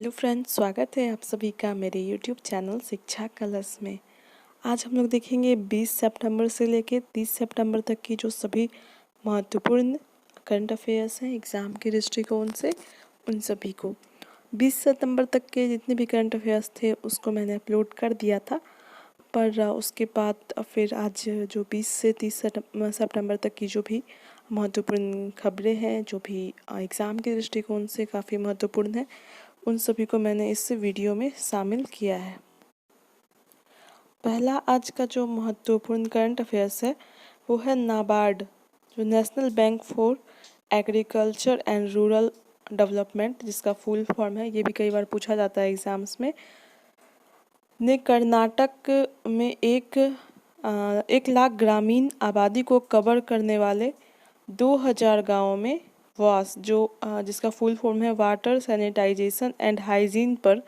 Hello friends, स्वागत है आप सभी का मेरे यूट्यूब चैनल शिक्षा कलश में। आज हम लोग देखेंगे 20 सितंबर से लेकर 30 सितंबर तक की जो सभी महत्वपूर्ण करंट अफेयर्स हैं एग्ज़ाम के दृष्टिकोण से, उन सभी को 20 सितंबर तक के जितने भी करंट अफेयर्स थे उसको मैंने अपलोड कर दिया था। पर उसके बाद फिर आज जो 20 से 30 सितंबर तक की जो भी महत्वपूर्ण खबरें हैं, जो भी एग्ज़ाम के दृष्टिकोण से काफ़ी महत्वपूर्ण है, उन सभी को मैंने इस वीडियो में शामिल किया है। पहला आज का जो महत्वपूर्ण करंट अफेयर्स है वो है नाबार्ड, जो national bank for agriculture and rural development, जिसका फुल फॉर्म है, ये भी कई बार पूछा जाता है एग्जाम्स में, ने कर्नाटक में 1 लाख ग्रामीण आबादी को कवर करने वाले 2000 गाँवों में जिसका फुल फॉर्म है वाटर सैनिटाइजेशन एंड हाइजीन पर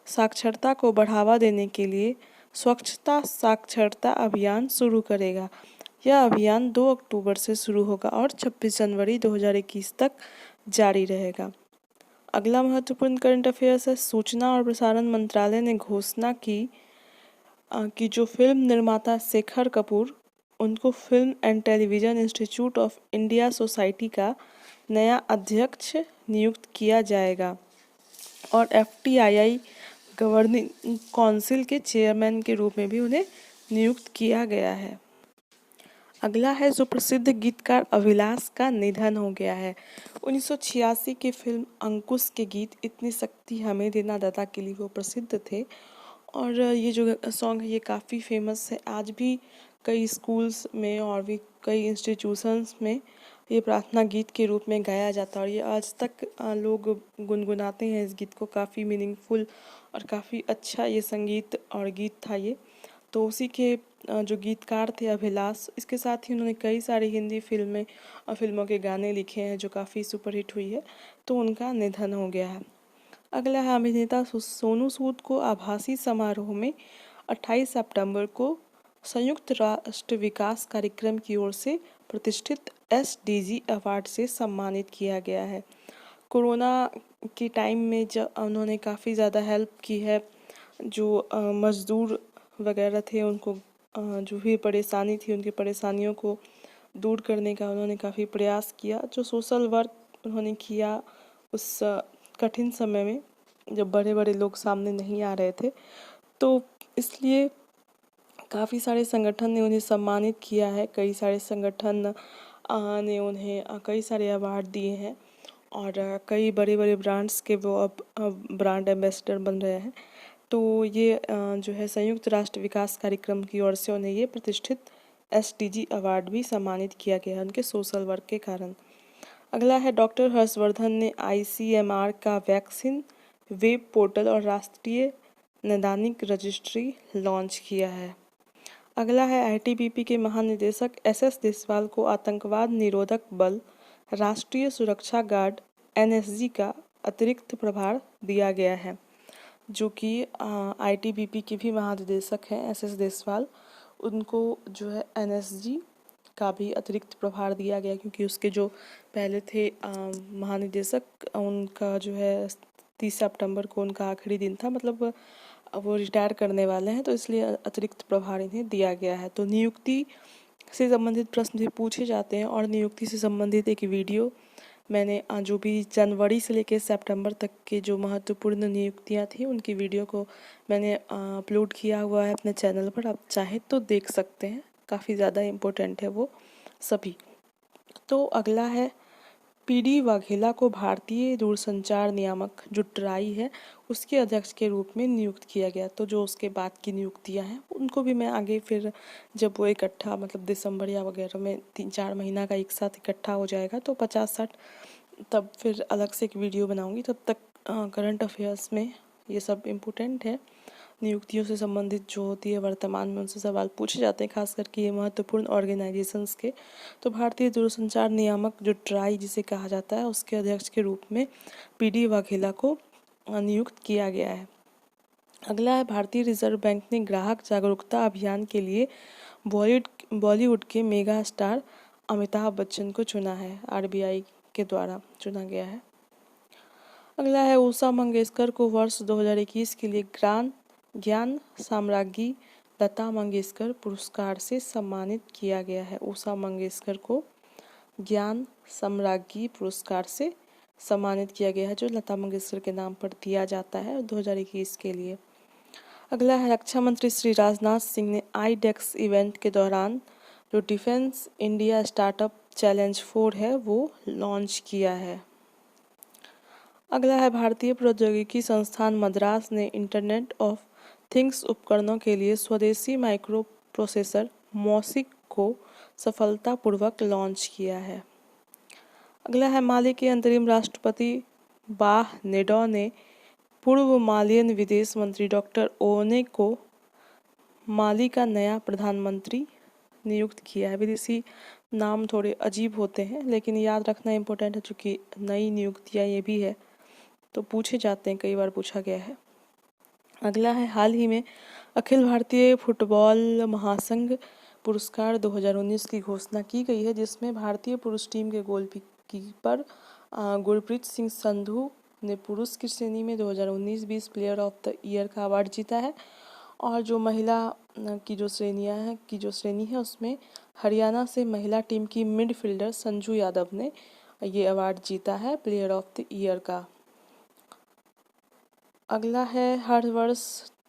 साक्षरता को बढ़ावा देने के लिए स्वच्छता साक्षरता अभियान शुरू करेगा। यह अभियान 2 अक्टूबर से शुरू होगा और 26 जनवरी 2021 तक जारी रहेगा। अगला महत्वपूर्ण करंट अफेयर्स है, सूचना और प्रसारण मंत्रालय ने घोषणा की कि जो फिल्म निर्माता शेखर कपूर, उनको film and television institute of India society का नया अध्यक्ष नियुक्त किया जाएगा और एफटीआईआई गवर्निंग काउंसिल के चेयरमैन के रूप में भी उन्हें नियुक्त किया गया है। अगला है, जो प्रसिद्ध गीतकार अभिलाष का निधन हो गया है। 1986 की फिल्म अंकुश के गीत इतनी शक्ति हमें देना दादा के लिए वो प्रसिद्ध थे और ये जो सॉन्ग है ये काफ़ी फेमस है। आज भी कई स्कूल्स में और भी कई इंस्टीट्यूशंस में ये प्रार्थना गीत के रूप में गाया जाता है और ये आज तक लोग गुनगुनाते हैं इस गीत को। काफ़ी मीनिंगफुल और काफ़ी अच्छा ये संगीत और गीत था ये। तो उसी के जो गीतकार थे अभिलाष, इसके साथ ही उन्होंने कई सारी हिंदी फिल्में और फिल्मों के गाने लिखे हैं जो काफ़ी सुपरहिट हुई है, तो उनका निधन हो गया है। अगला है, अभिनेता सोनू सूद को आभासी समारोह में 28 सितंबर को संयुक्त राष्ट्र विकास कार्यक्रम की ओर से प्रतिष्ठित एसडीजी अवार्ड से सम्मानित किया गया है। कोरोना के टाइम में जब उन्होंने काफ़ी ज़्यादा हेल्प की है, जो मज़दूर वगैरह थे उनको जो भी परेशानी थी उनकी परेशानियों को दूर करने का उन्होंने काफ़ी प्रयास किया। जो सोशल वर्क उन्होंने किया उस कठिन समय में जब बड़े बड़े लोग सामने नहीं आ रहे थे, तो इसलिए काफ़ी सारे संगठन ने उन्हें सम्मानित किया है। कई सारे संगठन ने उन्हें कई सारे अवार्ड दिए हैं और कई बड़े बड़े ब्रांड्स के वो अब ब्रांड एम्बेसडर बन रहे हैं। तो ये जो है संयुक्त राष्ट्र विकास कार्यक्रम की ओर से उन्हें ये प्रतिष्ठित एसडीजी अवार्ड भी सम्मानित किया गया है उनके सोशल वर्क के कारण। अगला है, डॉक्टर हर्षवर्धन ने आईसीएमआर का वैक्सीन वेब पोर्टल और राष्ट्रीय नैदानिक रजिस्ट्री लॉन्च किया है। अगला है, आईटीबीपी के महानिदेशक एसएस देसवाल को आतंकवाद निरोधक बल राष्ट्रीय सुरक्षा गार्ड एनएसजी का अतिरिक्त प्रभार दिया गया है। जो कि आईटीबीपी के भी महानिदेशक हैं एसएस देसवाल, उनको जो है एनएसजी का भी अतिरिक्त प्रभार दिया गया क्योंकि उसके जो पहले थे महानिदेशक, उनका जो है 30 सितंबर को उनका आखिरी दिन था, मतलब वो रिटायर करने वाले हैं, तो इसलिए अतिरिक्त प्रभार इन्हें दिया गया है। तो नियुक्ति से संबंधित प्रश्न भी पूछे जाते हैं और नियुक्ति से संबंधित एक वीडियो मैंने जो भी जनवरी से लेकर सितंबर तक के जो महत्वपूर्ण नियुक्तियां थी उनकी वीडियो को मैंने अपलोड किया हुआ है अपने चैनल पर, आप चाहे तो देख सकते हैं। काफ़ी ज़्यादा इम्पोर्टेंट है वो सभी। तो अगला है, पीडी वाघेला को भारतीय दूरसंचार नियामक जो ट्राई है उसके अध्यक्ष के रूप में नियुक्त किया गया। तो जो उसके बाद की नियुक्तियां हैं उनको भी मैं आगे फिर जब वो इकट्ठा मतलब दिसंबर या वगैरह में 3-4 महीना का एक साथ इकट्ठा हो जाएगा तो 50-60 तब फिर अलग से एक वीडियो बनाऊंगी। तब तक करंट अफेयर्स में ये सब इम्पोर्टेंट है। नियुक्तियों से संबंधित जो होती है वर्तमान में उनसे सवाल पूछे जाते हैं, खास करके ये महत्वपूर्ण ऑर्गेनाइजेशंस के। तो भारतीय दूरसंचार नियामक जो ट्राई जिसे कहा जाता है उसके अध्यक्ष के रूप में पीडी वाघेला को नियुक्त किया गया है। अगला है, भारतीय रिजर्व बैंक ने ग्राहक जागरूकता अभियान के लिए बॉलीवुड के मेगा स्टार अमिताभ बच्चन को चुना है। आरबीआई के द्वारा चुना गया है। अगला है उषा मंगेशकर को वर्ष 2021 के लिए ज्ञान साम्राज्ञी लता मंगेशकर पुरस्कार से सम्मानित किया गया है। उषा मंगेशकर को ज्ञान साम्राज्ञी पुरस्कार से सम्मानित किया गया है, जो लता मंगेशकर के नाम पर दिया जाता है 2021 के लिए। अगला है रक्षा मंत्री श्री राजनाथ सिंह ने आईडेक्स इवेंट के दौरान जो डिफेंस इंडिया स्टार्टअप चैलेंज 4 है वो लॉन्च किया है। अगला है भारतीय प्रौद्योगिकी संस्थान मद्रास ने इंटरनेट ऑफ थिंग्स उपकरणों के लिए स्वदेशी माइक्रो प्रोसेसर मॉसिक को सफलतापूर्वक लॉन्च किया है। अगला है माली के अंतरिम राष्ट्रपति बाह नेडो ने पूर्व मालियन विदेश मंत्री डॉक्टर ओने को माली का नया प्रधानमंत्री नियुक्त किया है। विदेशी नाम थोड़े अजीब होते हैं लेकिन याद रखना इम्पोर्टेंट है, चूँकि नई नियुक्तियाँ ये भी है तो पूछे जाते हैं, कई बार पूछा गया है। अगला है हाल ही में अखिल भारतीय फुटबॉल महासंघ पुरस्कार 2019 की घोषणा की गई है, जिसमें भारतीय पुरुष टीम के गोलकीपर गुरप्रीत सिंह संधू ने पुरुष की श्रेणी में 2019-20 प्लेयर ऑफ द ईयर का अवार्ड जीता है। और जो महिला की जो श्रेणी है उसमें हरियाणा से महिला टीम की मिडफील्डर संजू यादव ने ये अवार्ड जीता है प्लेयर ऑफ द ईयर का। अगला है हर वर्ष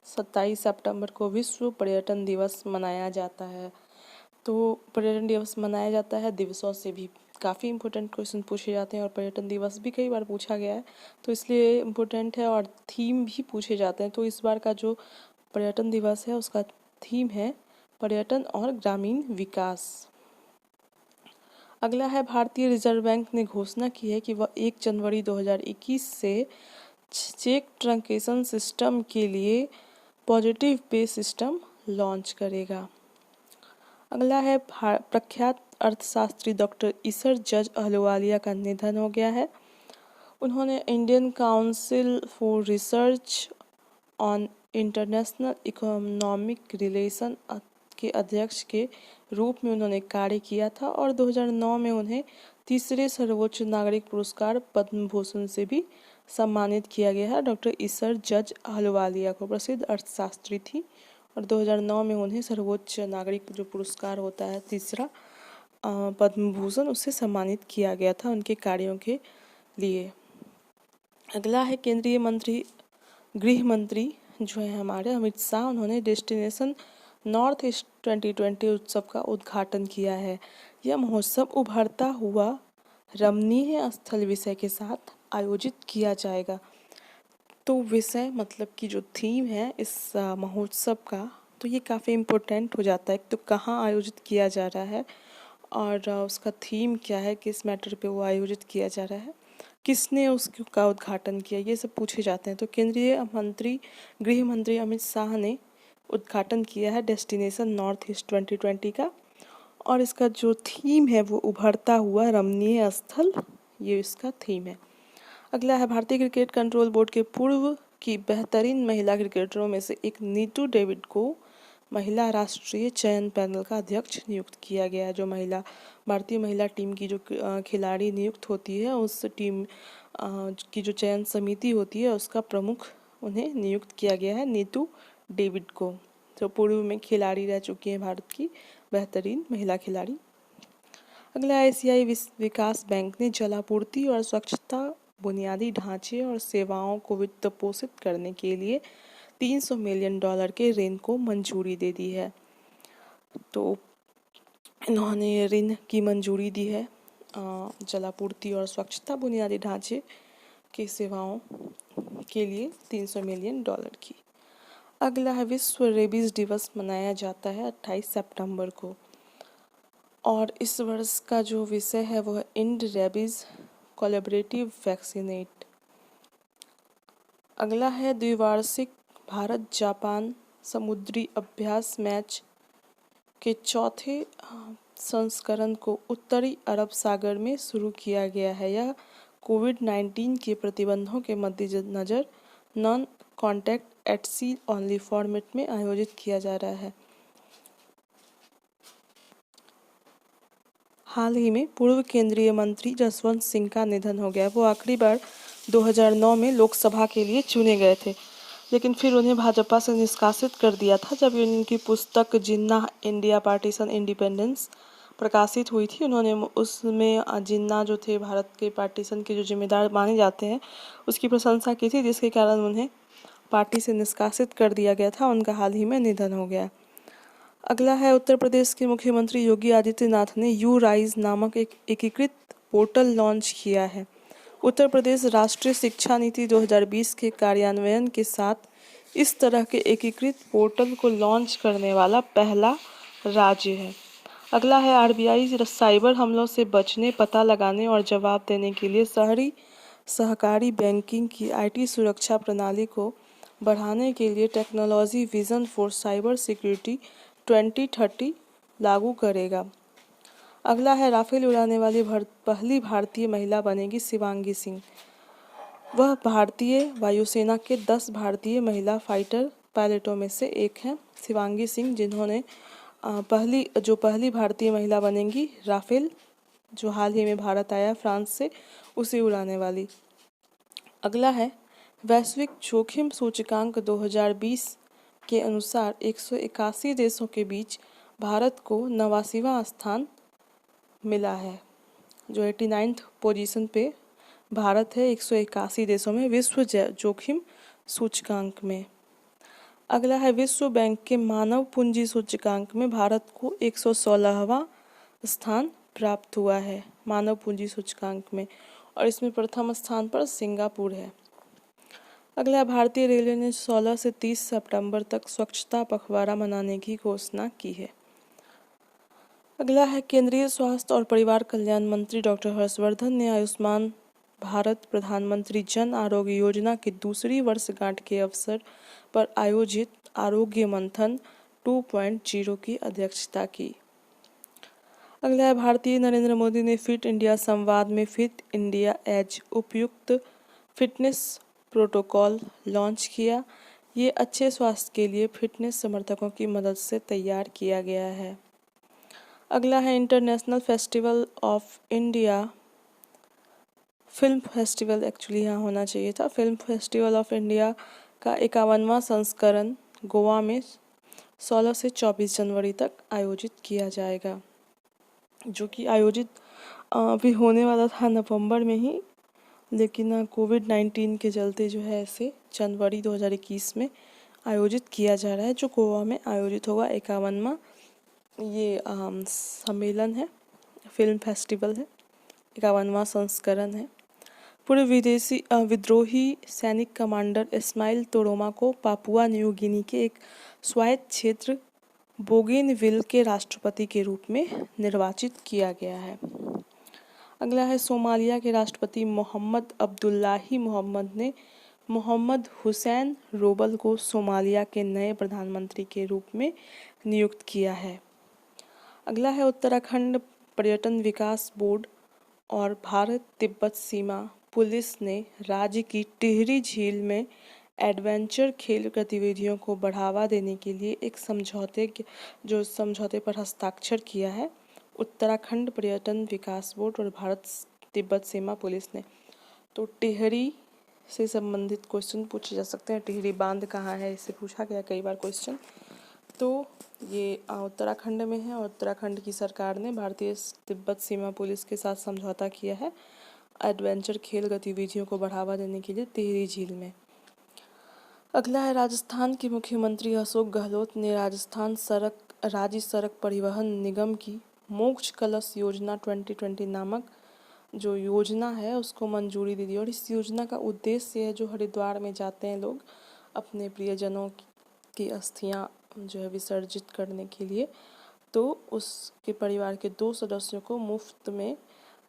27 सितंबर को विश्व पर्यटन दिवस मनाया जाता है। तो पर्यटन दिवस मनाया जाता है, दिवसों से भी काफ़ी इम्पोर्टेंट क्वेश्चन पूछे जाते हैं और पर्यटन दिवस भी कई बार पूछा गया है तो इसलिए इम्पोर्टेंट है, और थीम भी पूछे जाते हैं। तो इस बार का जो पर्यटन दिवस है उसका थीम है पर्यटन और ग्रामीण विकास। अगला है भारतीय रिजर्व बैंक ने घोषणा की है कि वह 1 जनवरी 2021 से चेक ट्रंकेशन सिस्टम के लिए पॉजिटिव पे सिस्टम लॉन्च करेगा। अगला है प्रख्यात अर्थशास्त्री डॉक्टर ईसर जज अहलुवालिया का निधन हो गया है। उन्होंने Indian council for research on international economic relation के अध्यक्ष के रूप में उन्होंने कार्य किया था और 2009 में उन्हें तीसरे सर्वोच्च नागरिक पुरस्कार पद्म भूषण से भी सम्मानित किया गया है। डॉक्टर ईसर जज अहलुवालिया को प्रसिद्ध अर्थशास्त्री थी और 2009 में उन्हें सर्वोच्च नागरिक जो पुरस्कार होता है तीसरा पद्म भूषण, उससे सम्मानित किया गया था उनके कार्यों के लिए। अगला है केंद्रीय मंत्री गृह मंत्री जो है हमारे अमित शाह, उन्होंने डेस्टिनेशन नॉर्थ ईस्ट 2020 उत्सव का उद्घाटन किया है। यह महोत्सव उभरता हुआ रमणीय स्थल विषय के साथ आयोजित किया जाएगा। तो विषय मतलब कि जो थीम है इस महोत्सव का, तो ये काफ़ी इम्पोर्टेंट हो जाता है। तो कहाँ आयोजित किया जा रहा है और उसका थीम क्या है, किस मैटर पे वो आयोजित किया जा रहा है, किसने उसका उद्घाटन किया, ये सब पूछे जाते हैं। तो केंद्रीय गृह मंत्री अमित शाह ने उद्घाटन किया है डेस्टिनेशन नॉर्थ ईस्ट 2020 का, और इसका जो थीम है वो उभरता हुआ रमणीय स्थल, ये इसका थीम है। अगला है भारतीय क्रिकेट कंट्रोल बोर्ड के पूर्व की बेहतरीन महिला क्रिकेटरों में से एक नीतू डेविड को महिला राष्ट्रीय चयन पैनल का अध्यक्ष नियुक्त किया गया है। जो भारतीय महिला टीम की जो खिलाड़ी नियुक्त होती है, उस टीम की जो चयन समिति होती है उसका प्रमुख उन्हें नियुक्त किया गया है नीतू डेविड को, जो पूर्व में खिलाड़ी रह चुकी हैं भारत की बेहतरीन महिला खिलाड़ी। अगला एशियाई विकास बैंक ने जलापूर्ति और स्वच्छता, बुनियादी ढांचे और सेवाओं को वित्त पोषित करने के लिए $300 मिलियन के ऋण को मंजूरी दे दी है। तो इन्होंने ऋण की मंजूरी दी है जलापूर्ति और स्वच्छता, बुनियादी ढांचे की सेवाओं के लिए $300 मिलियन की। अगला है विश्व रेबीज दिवस मनाया जाता है 28 सितंबर को, और इस वर्ष का जो विषय है वो है इंड रेबीज कोलैबोरेटिव वैक्सीनेट। अगला है द्विवार्षिक भारत जापान समुद्री अभ्यास मैच के चौथे संस्करण को उत्तरी अरब सागर में शुरू किया गया है। यह कोविड-19 के प्रतिबंधों के मद्देनज़र non contact at sea only format में आयोजित किया जा रहा है। हाल ही में पूर्व केंद्रीय मंत्री जसवंत सिंह का निधन हो गया। वो आखिरी बार 2009 में लोकसभा के लिए चुने गए थे, लेकिन फिर उन्हें भाजपा से निष्कासित कर दिया था जब उनकी पुस्तक जिन्ना इंडिया पार्टीशन इंडिपेंडेंस प्रकाशित हुई थी। उन्होंने उसमें जिन्ना जो थे भारत के पार्टीशन के जो जिम्मेदार माने जाते हैं उसकी प्रशंसा की थी, जिसके कारण उन्हें पार्टी से निष्कासित कर दिया गया था। उनका हाल ही में निधन हो गया। अगला है उत्तर प्रदेश के मुख्यमंत्री योगी आदित्यनाथ ने यू राइज नामक एक एकीकृत पोर्टल लॉन्च किया है। उत्तर प्रदेश राष्ट्रीय शिक्षा नीति 2020 के कार्यान्वयन के साथ इस तरह के एकीकृत पोर्टल को लॉन्च करने वाला पहला राज्य है। अगला है आरबीआई साइबर हमलों से बचने, पता लगाने और जवाब देने के लिए शहरी सहकारी बैंकिंग की आईटी सुरक्षा प्रणाली को बढ़ाने के लिए technology vision for cyber security 2030 लागू करेगा। अगला है राफेल उड़ाने वाली पहली भारतीय महिला बनेगी शिवांगी सिंह। वह भारतीय वायुसेना के 10 भारतीय महिला फाइटर पायलटों में से एक हैं, शिवांगी सिंह, जिन्होंने पहली भारतीय महिला बनेंगी राफेल जो हाल ही में भारत आया फ्रांस से, उसे उड़ाने वाली। अगला है वैश्विक जोखिम सूचकांक 2020 के अनुसार 181 देशों के बीच भारत को 89वां स्थान मिला है। जो 89th पोजीशन पे भारत है 181 देशों में विश्व जोखिम सूचकांक में। अगला है विश्व बैंक के मानव पूंजी सूचकांक में भारत को 116वां स्थान प्राप्त हुआ है मानव पूंजी सूचकांक में, और इसमें प्रथम स्थान पर सिंगापुर है। अगला भारतीय रेलवे ने 16 से 30 सितंबर तक स्वच्छता पखवाड़ा मनाने की घोषणा की है। अगला है केंद्रीय स्वास्थ्य और परिवार कल्याण मंत्री डॉक्टर हर्षवर्धन ने आयुष्मान भारत प्रधानमंत्री जन आरोग्य योजना की दूसरी वर्षगांठ के अवसर पर आयोजित आरोग्य मंथन 2.0 की अध्यक्षता की। अगला है भारतीय नरेंद्र मोदी ने फिट इंडिया संवाद में फिट इंडिया एज उपयुक्त फिटनेस प्रोटोकॉल लॉन्च किया। ये अच्छे स्वास्थ्य के लिए फिटनेस समर्थकों की मदद से तैयार किया गया है। अगला है international festival of India film festival, actually यहाँ होना चाहिए था, फिल्म फेस्टिवल ऑफ इंडिया का 51वां संस्करण गोवा में 16 से 24 जनवरी तक आयोजित किया जाएगा, जो कि आयोजित अभी होने वाला था नवंबर में ही, लेकिन कोविड-19 के चलते जो है इसे जनवरी 2021 में आयोजित किया जा रहा है, जो गोवा में आयोजित होगा। 51वां ये सम्मेलन है, फिल्म फेस्टिवल है, 51वां संस्करण है। पूर्व विद्रोही सैनिक कमांडर इस्माइल तोरोमा को पापुआ न्यू गिनी के एक स्वायत्त क्षेत्र बोगेनविल के राष्ट्रपति के रूप में निर्वाचित किया गया है। अगला है सोमालिया के राष्ट्रपति मोहम्मद अब्दुल्लाही मोहम्मद ने मोहम्मद हुसैन रोबल को सोमालिया के नए प्रधानमंत्री के रूप में नियुक्त किया है। अगला है उत्तराखंड पर्यटन विकास बोर्ड और भारत तिब्बत सीमा पुलिस ने राज्य की टिहरी झील में एडवेंचर खेल गतिविधियों को बढ़ावा देने के लिए एक समझौते पर हस्ताक्षर किया है। उत्तराखंड पर्यटन विकास बोर्ड और भारत तिब्बत सीमा पुलिस ने। तो टिहरी से संबंधित क्वेश्चन पूछे जा सकते हैं। टिहरी बांध कहाँ है, इससे पूछा गया कई बार क्वेश्चन। तो ये उत्तराखंड में है और उत्तराखंड की सरकार ने भारतीय तिब्बत सीमा पुलिस के साथ समझौता किया है एडवेंचर खेल गतिविधियों को बढ़ावा देने के लिए टिहरी झील में। अगला है राजस्थान के मुख्यमंत्री अशोक गहलोत ने राजस्थान राज्य सड़क परिवहन निगम की मोक्ष कलश योजना 2020 नामक जो योजना है उसको मंजूरी दे दी। और इस योजना का उद्देश्य है जो हरिद्वार में जाते हैं लोग अपने प्रियजनों की अस्थियां जो है विसर्जित करने के लिए, तो उसके परिवार के 2 सदस्यों को मुफ्त में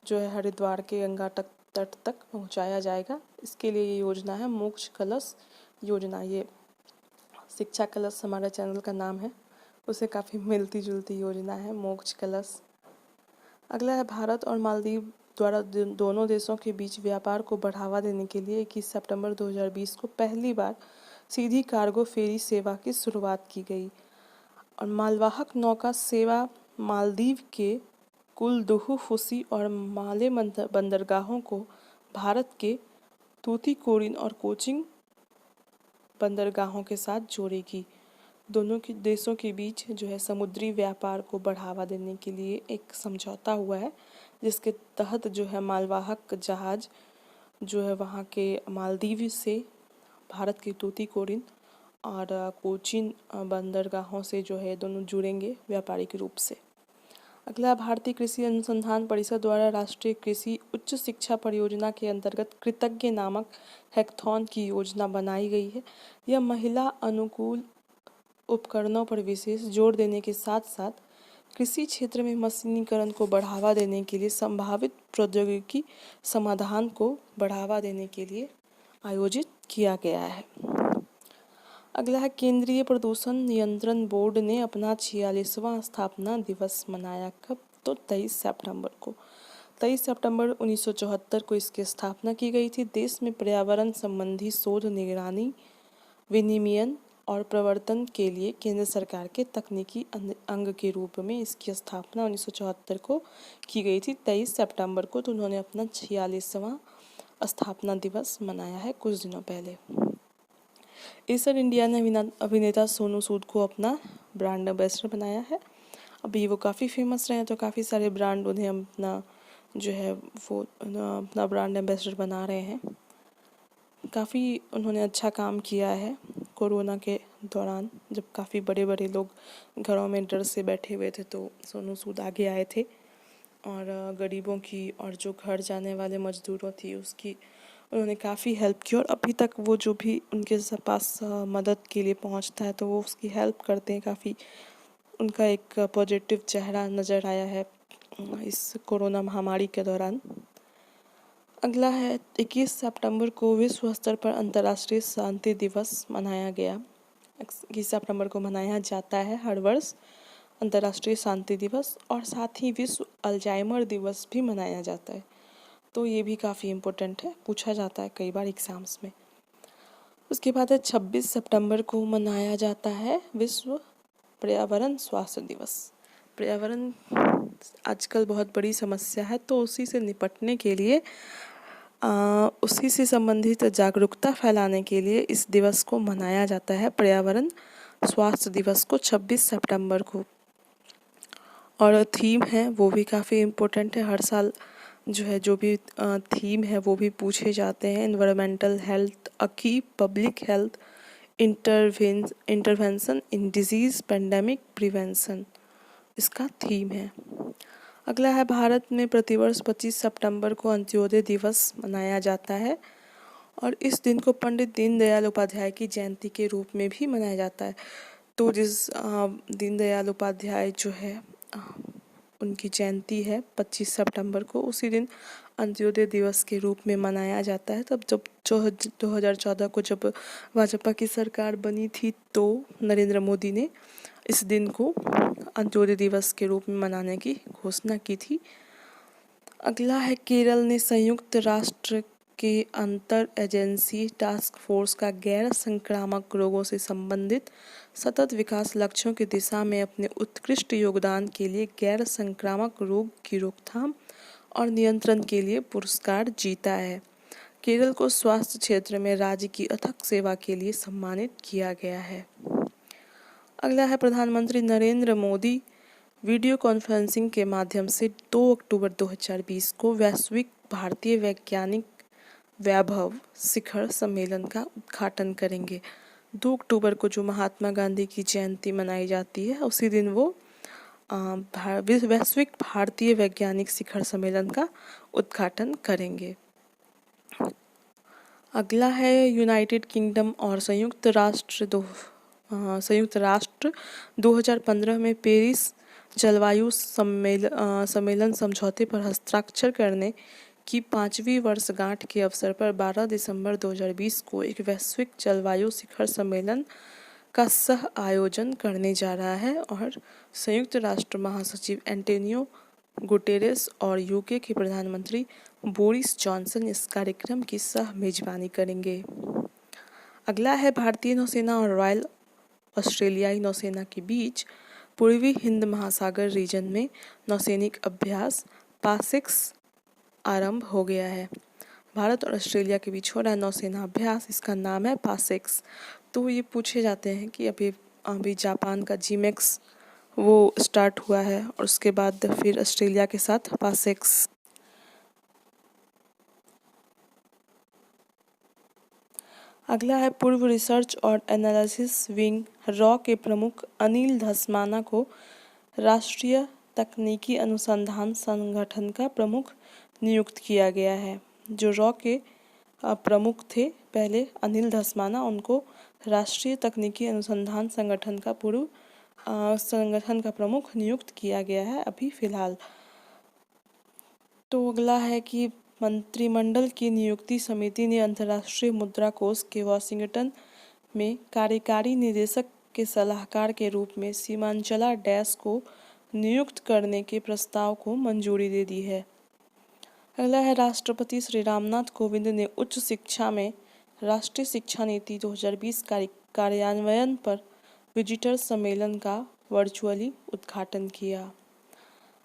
जो है हरिद्वार के गंगा तट तक पहुंचाया जाएगा। इसके लिए ये योजना है मोक्ष कलश योजना। ये शिक्षा कलश हमारा चैनल का नाम है, उसे काफ़ी मिलती जुलती योजना है मोक्ष कलश। अगला है भारत और मालदीव द्वारा दोनों देशों के बीच व्यापार को बढ़ावा देने के लिए 21 सितंबर 2020 को पहली बार सीधी कार्गो फेरी सेवा की शुरुआत की गई। और मालवाहक नौका सेवा मालदीव के कुलदुहु फुसी और माले बंदरगाहों को भारत के तूतीकोरिन और कोचिन बंदरगाहों के साथ जोड़ेगी। दोनों के देशों के बीच जो है समुद्री व्यापार को बढ़ावा देने के लिए एक समझौता हुआ है, जिसके तहत जो है मालवाहक जहाज जो है वहाँ के मालदीव से भारत के तूतीकोरिन और कोचीन बंदरगाहों से जो है दोनों जुड़ेंगे व्यापारिक रूप से। अगला, भारतीय कृषि अनुसंधान परिषद द्वारा राष्ट्रीय कृषि उच्च शिक्षा परियोजना के अंतर्गत कृतज्ञ नामक हैकथॉन की योजना बनाई गई है। यह महिला अनुकूल उपकरणों पर विशेष जोर देने के साथ साथ कृषि क्षेत्र में मशीनीकरण को बढ़ावा देने के लिए संभावित प्रौद्योगिकी समाधान को बढ़ावा देने के लिए आयोजित किया गया है। अगला है, केंद्रीय प्रदूषण नियंत्रण बोर्ड ने अपना 46वां स्थापना दिवस मनाया। कब? तो 23 सितंबर को। 23 सितंबर 1974 को इसकी स्थापना की गई थी। देश में पर्यावरण संबंधी शोध, निगरानी, विनियमन और प्रवर्तन के लिए केंद्र सरकार के तकनीकी अंग के रूप में इसकी स्थापना 1974 को की गई थी। 23 सितंबर को तो उन्होंने अपना 46वां स्थापना दिवस मनाया है कुछ दिनों पहले। एसर इंडिया ने अभिनेता सोनू सूद को अपना ब्रांड एम्बेसडर बनाया है। अभी वो काफ़ी फेमस रहे हैं तो काफ़ी सारे ब्रांड उन्हें अपना जो है वो अपना ब्रांड एम्बेसडर बना रहे हैं। काफ़ी उन्होंने अच्छा काम किया है कोरोना के दौरान, जब काफ़ी बड़े बड़े लोग घरों में डर से बैठे हुए थे तो सोनू सूद आगे आए थे और गरीबों की और जो घर जाने वाले मजदूरों थी उसकी उन्होंने काफ़ी हेल्प की। और अभी तक वो जो भी उनके पास मदद के लिए पहुंचता है तो वो उसकी हेल्प करते हैं। काफ़ी उनका एक पॉजिटिव चेहरा नज़र आया है इस कोरोना महामारी के दौरान। अगला है, 21 सितंबर को विश्व स्तर पर अंतर्राष्ट्रीय शांति दिवस मनाया गया। 21 सितंबर को मनाया जाता है हर वर्ष अंतर्राष्ट्रीय शांति दिवस, और साथ ही विश्व अल्जाइमर दिवस भी मनाया जाता है। तो ये भी काफ़ी इम्पोर्टेंट है, पूछा जाता है कई बार एग्जाम्स में। उसके बाद है 26 सितंबर को मनाया जाता है विश्व पर्यावरण स्वास्थ्य दिवस। पर्यावरण आजकल बहुत बड़ी समस्या है, तो उसी से निपटने के लिए उसी से संबंधित जागरूकता फैलाने के लिए इस दिवस को मनाया जाता है, पर्यावरण स्वास्थ्य दिवस को 26 सितंबर को। और थीम है वो भी काफ़ी इम्पोर्टेंट है, हर साल जो है जो भी थीम है वो भी पूछे जाते हैं। एनवायरमेंटल हेल्थ, अ की पब्लिक हेल्थ इंटरवेंशन इन डिजीज़ पेंडेमिक प्रिवेंशन, इसका थीम है। अगला है, भारत में प्रतिवर्ष 25 सितंबर को अंत्योदय दिवस मनाया जाता है और इस दिन को पंडित दीनदयाल उपाध्याय की जयंती के रूप में भी मनाया जाता है। तो जिस दीनदयाल उपाध्याय जो है उनकी जयंती है 25 सितंबर को, उसी दिन अंत्योदय दिवस के रूप में मनाया जाता है। तब जब 2014 को जब भाजपा की सरकार बनी थी तो नरेंद्र मोदी ने इस दिन को अंत्योदय दिवस के रूप में मनाने की घोषणा की थी। अगला है, केरल ने संयुक्त राष्ट्र के अंतर एजेंसी टास्क फोर्स का गैर संक्रामक रोगों से संबंधित सतत विकास लक्ष्यों की दिशा में अपने उत्कृष्ट योगदान के लिए गैर संक्रामक रोग की रोकथाम और नियंत्रण के लिए पुरस्कार जीता है। केरल को स्वास्थ्य क्षेत्र में राज्य की अथक सेवा के लिए सम्मानित किया गया है। अगला है, प्रधानमंत्री नरेंद्र मोदी वीडियो कॉन्फ्रेंसिंग के माध्यम से 2 अक्टूबर 2020 को वैश्विक भारतीय वैज्ञानिक वैभव शिखर सम्मेलन का उद्घाटन करेंगे। 2 अक्टूबर को जो महात्मा गांधी की जयंती मनाई जाती है उसी दिन वो वैश्विक भारतीय वैज्ञानिक शिखर सम्मेलन का उद्घाटन करेंगे। अगला है, यूनाइटेड किंगडम और संयुक्त राष्ट्र 2015 में पेरिस जलवायु सम्मेलन समझौते पर हस्ताक्षर करने की 5वीं वर्षगांठ के अवसर पर 12 दिसंबर 2020 को एक वैश्विक जलवायु शिखर सम्मेलन का सह आयोजन करने जा रहा है और संयुक्त राष्ट्र महासचिव एंटोनियो गुटेरेस और यूके के प्रधानमंत्री बोरिस जॉनसन इस कार्यक्रम की सह मेजबानी करेंगे। अगला है, भारतीय नौसेना और रॉयल ऑस्ट्रेलियाई नौसेना के बीच पूर्वी हिंद महासागर रीजन में नौसैनिक अभ्यास पासिक्स आरंभ हो गया है। भारत और ऑस्ट्रेलिया के बीच हो रहा है नौसेना अभ्यास, इसका नाम है पासेक्स। तो ये पूछे जाते हैं कि अभी अभी जापान का जीमेक्स वो स्टार्ट हुआ है और उसके बाद फिर ऑस्ट्रेलिया के साथ पासेक्स। अगला है पूर्व रिसर्च और एनालिसिस विंग रॉ के प्रमुख अनिल धस्माना को राष्ट्रीय तकनीकी अनुसंधान संगठन का प्रमुख नियुक्त किया गया है। जो रॉ के प्रमुख थे पहले अनिल धस्माना, उनको राष्ट्रीय तकनीकी अनुसंधान संगठन का प्रमुख नियुक्त किया गया है अभी फिलहाल। तो अगला है कि मंत्रिमंडल की नियुक्ति समिति ने अंतर्राष्ट्रीय मुद्रा कोष के वाशिंगटन में कार्यकारी निदेशक के सलाहकार के रूप में सीमांचला डैश को नियुक्त करने के प्रस्ताव को मंजूरी दे दी है। अगला है राष्ट्रपति श्री रामनाथ कोविंद ने उच्च शिक्षा में राष्ट्रीय शिक्षा नीति 2020 कार्यान्वयन पर विजिटर सम्मेलन का वर्चुअली उद्घाटन किया।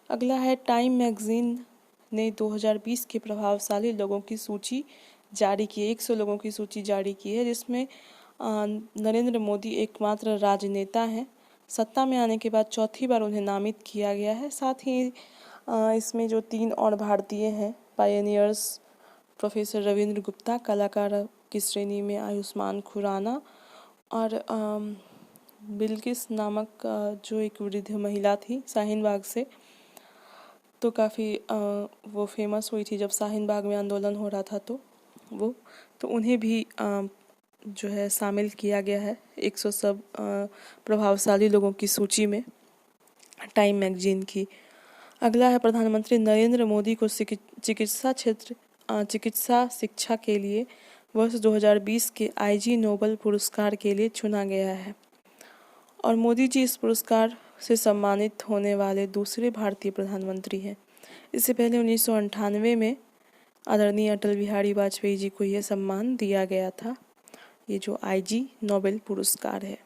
अगला है टाइम मैगजीन ने 2020 के प्रभावशाली लोगों की सूची जारी की है। 100 लोगों की सूची जारी की है, जिसमें नरेंद्र मोदी एकमात्र राजनेता हैं। सत्ता में आने के बाद चौथी बार उन्हें नामित किया गया है। साथ ही इसमें जो 3 और भारतीय हैं पायनियर्स, प्रोफेसर रविंद्र गुप्ता, कलाकार की श्रेणी में आयुष्मान खुराना और बिल्किस नामक जो एक वृद्ध महिला थी शाहीन बाग से, तो काफ़ी वो फेमस हुई थी जब शाहीन बाग में आंदोलन हो रहा था। तो उन्हें भी जो है शामिल किया गया है 100 सब प्रभावशाली लोगों की सूची में टाइम मैगजीन की। अगला है प्रधानमंत्री नरेंद्र मोदी को चिकित्सा शिक्षा के लिए वर्ष 2020 के आईजी नोबेल पुरस्कार के लिए चुना गया है और मोदी जी इस पुरस्कार से सम्मानित होने वाले दूसरे भारतीय प्रधानमंत्री हैं। इससे पहले 1998 में आदरणीय अटल बिहारी वाजपेयी जी को यह सम्मान दिया गया था, ये जो आईजी नोबेल पुरस्कार है।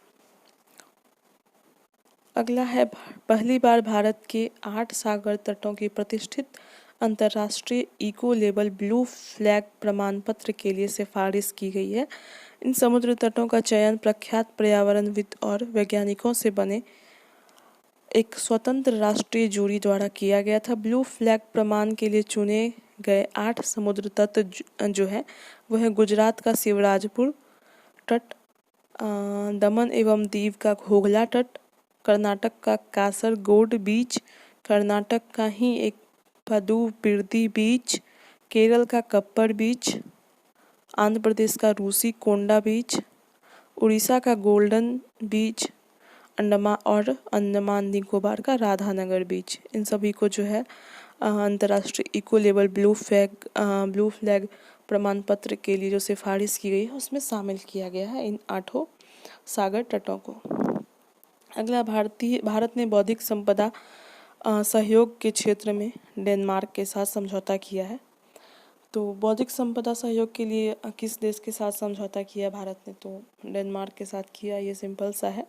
अगला है पहली बार भारत के 8 सागर तटों की प्रतिष्ठित अंतर्राष्ट्रीय इको लेबल ब्लू फ्लैग प्रमाण पत्र के लिए सिफारिश की गई है। इन समुद्र तटों का चयन प्रख्यात पर्यावरणविद और वैज्ञानिकों से बने एक स्वतंत्र राष्ट्रीय जूरी द्वारा किया गया था। ब्लू फ्लैग प्रमाण के लिए चुने गए 8 समुद्र तट जो है वह है गुजरात का शिवराजपुर तट, दमन एवं दीव का घोघला तट, कर्नाटक का कासरगोड बीच, कर्नाटक का ही एक पदुबिद्री बीच, केरल का कप्पर बीच, आंध्र प्रदेश का रूसी कोंडा बीच, उड़ीसा का गोल्डन बीच, अंडमान निकोबार का राधानगर बीच। इन सभी को जो है अंतर्राष्ट्रीय इको लेवल ब्लू फ्लैग प्रमाण पत्र के लिए जो सिफारिश की गई है उसमें शामिल किया गया है इन 8 सागर तटों को। अगला भारत ने बौद्धिक संपदा सहयोग के क्षेत्र में डेनमार्क के साथ समझौता किया है। तो बौद्धिक संपदा सहयोग के लिए किस देश के साथ समझौता किया भारत ने, तो डेनमार्क के साथ किया, ये सिंपल सा है।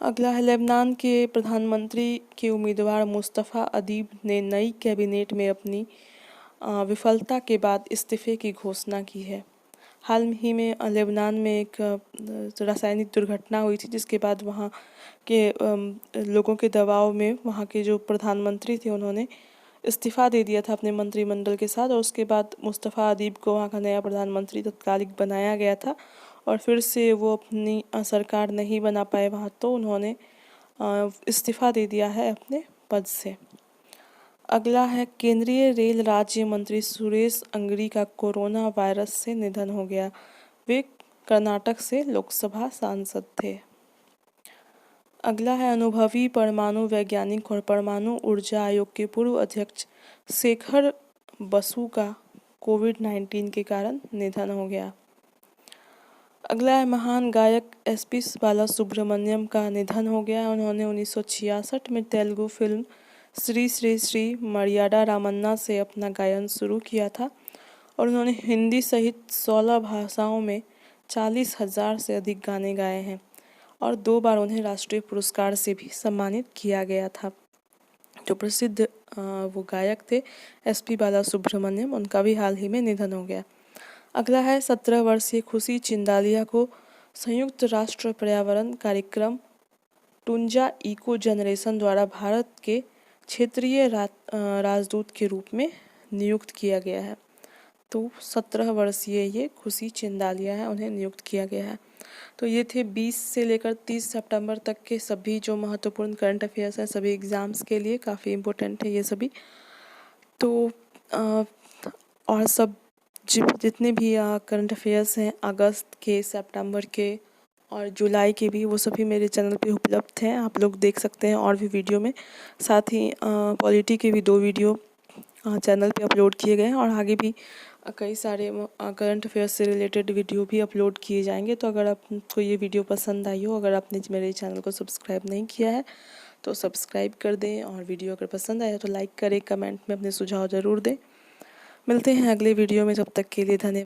अगला है लेबनान के प्रधानमंत्री के उम्मीदवार मुस्तफ़ा अदीब ने नई कैबिनेट में अपनी विफलता के बाद इस्तीफे की घोषणा की है। हाल ही में लेबनान में एक रासायनिक दुर्घटना हुई थी, जिसके बाद वहाँ के लोगों के दबाव में वहाँ के जो प्रधानमंत्री थे उन्होंने इस्तीफ़ा दे दिया था अपने मंत्रिमंडल के साथ, और उसके बाद मुस्तफ़ा अदीब को वहाँ का नया प्रधानमंत्री तत्कालिक बनाया गया था और फिर से वो अपनी सरकार नहीं बना पाए वहाँ, तो उन्होंने इस्तीफ़ा दे दिया है अपने पद से। अगला है केंद्रीय रेल राज्य मंत्री सुरेश अंगड़ी का कोरोना वायरस से निधन हो गया। वे कर्नाटक से लोकसभा सांसद थे। अगला है अनुभवी परमाणु वैज्ञानिक और परमाणु ऊर्जा आयोग के पूर्व अध्यक्ष शेखर बसु का कोविड-19 के कारण निधन हो गया। अगला है महान गायक एसपी बालासुब्रमण्यम का निधन हो गया। उन्होंने 1966 में तेलुगु फिल्म श्री श्री श्री मर्यादा रामन्ना से अपना गायन शुरू किया था और उन्होंने हिंदी सहित 16 भाषाओं में 40,000 से अधिक गाने गाए हैं और 2 बार उन्हें राष्ट्रीय पुरस्कार से भी सम्मानित किया गया था। जो प्रसिद्ध वो गायक थे SP बालासुब्रमण्यम, उनका भी हाल ही में निधन हो गया। अगला है 17 वर्षीय खुशी चिंदालिया को संयुक्त राष्ट्र पर्यावरण कार्यक्रम टुंजा इको जनरेशन द्वारा भारत के क्षेत्रीय राजदूत के रूप में नियुक्त किया गया है। तो 17 वर्षीय ये खुशी चिंदालिया है, उन्हें नियुक्त किया गया है। तो ये थे 20 से लेकर 30 सितंबर तक के सभी जो महत्वपूर्ण करंट अफेयर्स हैं, सभी एग्ज़ाम्स के लिए काफ़ी इम्पोर्टेंट है ये सभी। तो और सब जितने भी करंट अफेयर्स हैं अगस्त के, सितंबर के और जुलाई के भी, वो सभी मेरे चैनल पे उपलब्ध हैं, आप लोग देख सकते हैं और भी वीडियो में। साथ ही पॉलिटी के भी 2 वीडियो चैनल पे अपलोड किए गए हैं और आगे भी कई सारे करंट अफेयर्स से रिलेटेड वीडियो भी अपलोड किए जाएंगे। तो अगर आपको ये वीडियो पसंद आई हो, अगर आपने मेरे चैनल को सब्सक्राइब नहीं किया है तो सब्सक्राइब कर दें, और वीडियो अगर पसंद आया तो लाइक करें, कमेंट में अपने सुझाव ज़रूर दें। मिलते हैं अगले वीडियो में, तब तक के लिए धन्यवाद।